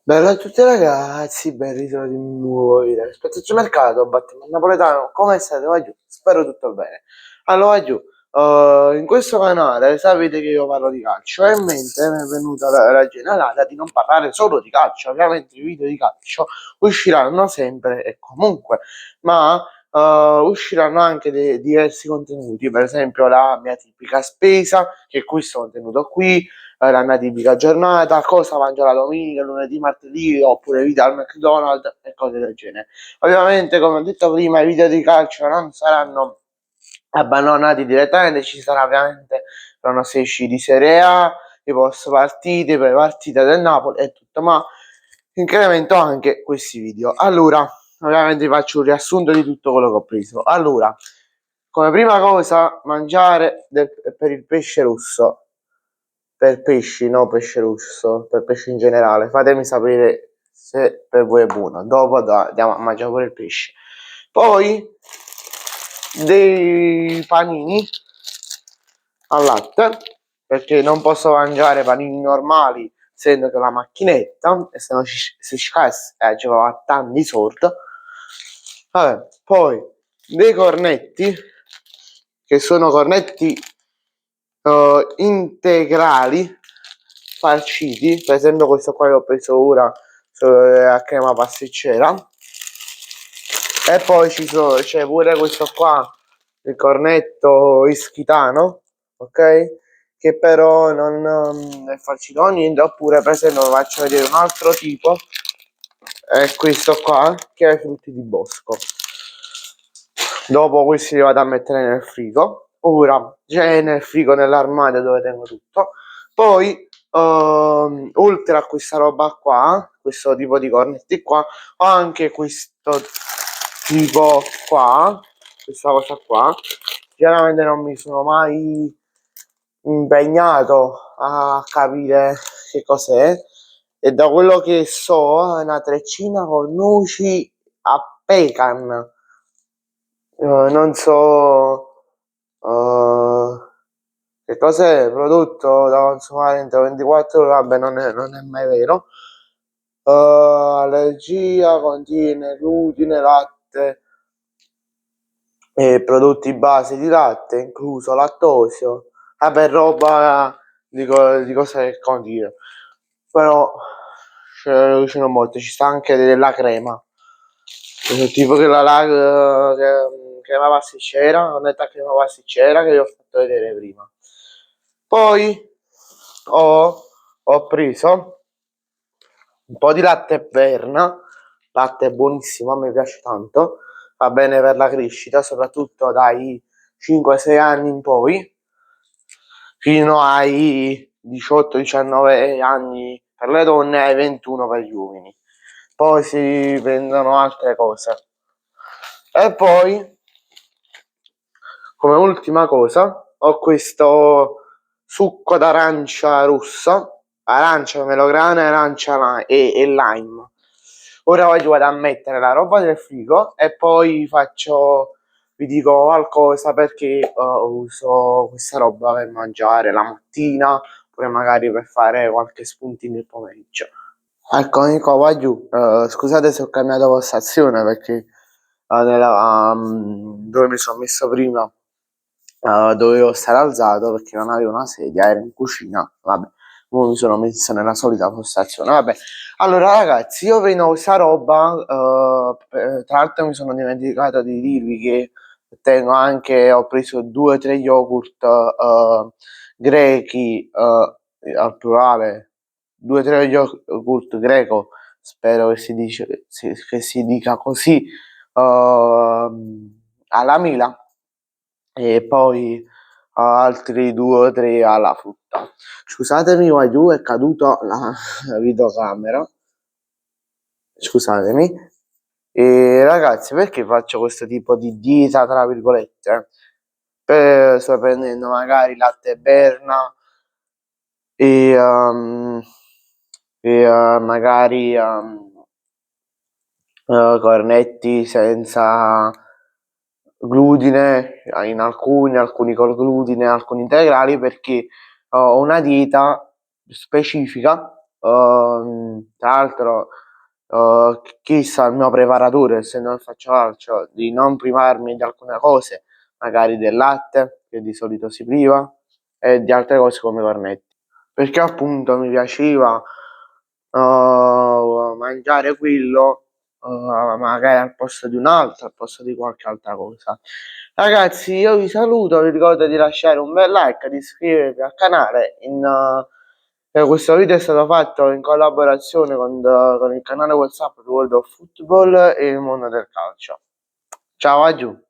Bello a tutti ragazzi, ben ritrovati in un nuovo video. Spezzaccio mercato, Batman napoletano, come state? Va giù, spero tutto bene. Allora va giù, in questo canale sapete che io parlo di calcio e in mente mi è venuta la generata di non parlare solo di calcio. Ovviamente i video di calcio usciranno sempre e comunque, ma usciranno anche diversi contenuti, per esempio la mia tipica spesa, che è questo contenuto qui, la mia tipica giornata, cosa mangio la domenica, lunedì, martedì, oppure vita al McDonald's e cose del genere. Ovviamente, come ho detto prima, i video di calcio non saranno abbandonati direttamente, ci sarà ovviamente pronostici di Serie A, i post partite, pre partite del Napoli e tutto, ma incremento anche questi video. Allora, ovviamente vi faccio un riassunto di tutto quello che ho preso. Allora, come prima cosa, mangiare per il pesce rosso, per pesci, no pesce rosso, per pesci in generale. Fatemi sapere se per voi è buono. Dopo andiamo a mangiare pure il pesce. Poi dei panini al latte, perché non posso mangiare panini normali, essendo che la macchinetta, e se no si scasse ci va tanti soldi. Vabbè, poi dei cornetti, che sono cornetti integrali farciti, per esempio questo qua che ho preso ora a crema pasticcera, e poi c'è pure questo qua, il cornetto ischitano, ok, che però non è farcito con niente. Oppure per esempio vi faccio vedere un altro tipo, è questo qua che è i frutti di bosco. Dopo questi li vado a mettere nel frigo. Ora c'è nel frigo, nell'armadio dove tengo tutto. Poi oltre a questa roba qua, questo tipo di cornetti qua, ho anche questo tipo qua, questa cosa qua. Chiaramente non mi sono mai impegnato a capire che cos'è, e da quello che so è una treccina con noci a pecan. Non so che cos'è, prodotto da consumare entro 24 ore, vabbè non è mai vero. Allergia, contiene glutine, latte e prodotti base di latte, incluso lattosio. Vabbè, roba di cose che contiene. Però ce ne molte, ci sta anche della crema. Tipo che crema pasticcera, cornetta crema pasticcera che vi ho fatto vedere prima. Poi ho preso un po' di latte Verna, latte buonissimo, a me piace tanto, va bene per la crescita, soprattutto dai 5-6 anni in poi, fino ai 18-19 anni per le donne e ai 21 per gli uomini. Poi si prendono altre cose. E poi, come ultima cosa, ho questo succo d'arancia rossa, arancia melograna, arancia e lime. Ora vado a mettere la roba nel frigo e poi vi dico qualcosa, perché uso questa roba per mangiare la mattina, oppure magari per fare qualche spuntino il pomeriggio. Eccomi qua, va giù. Scusate se ho cambiato postazione, perché dove mi sono messo prima dovevo stare alzato perché non avevo una sedia, ero in cucina. Vabbè, ora mi sono messo nella solita postazione. Vabbè, allora ragazzi, io prendo questa roba. Tra l'altro mi sono dimenticato di dirvi che ho preso 2-3 yogurt grechi, al plurale, 2-3 yogurt greco, spero che si dica così, alla mela, e poi altri 2 o 3 alla frutta. Scusatemi, qua giù è caduta la videocamera, scusatemi. E ragazzi, perché faccio questo tipo di dieta tra virgolette? Sto prendendo magari latte Berna e, magari cornetti senza glutine, alcuni col glutine, alcuni integrali, perché ho una dieta specifica, tra tra l'altro chissà il mio preparatore, se non faccio calcio, di non privarmi di alcune cose, magari del latte, che di solito si priva, e di altre cose come cornetti. Perché appunto mi piaceva mangiare quello magari al posto di un altro, al posto di qualche altra cosa. Ragazzi, io vi saluto, vi ricordo di lasciare un bel like, di iscrivervi al canale. Questo video è stato fatto in collaborazione con il canale WhatsApp World of Football e il mondo del calcio. Ciao, a giù!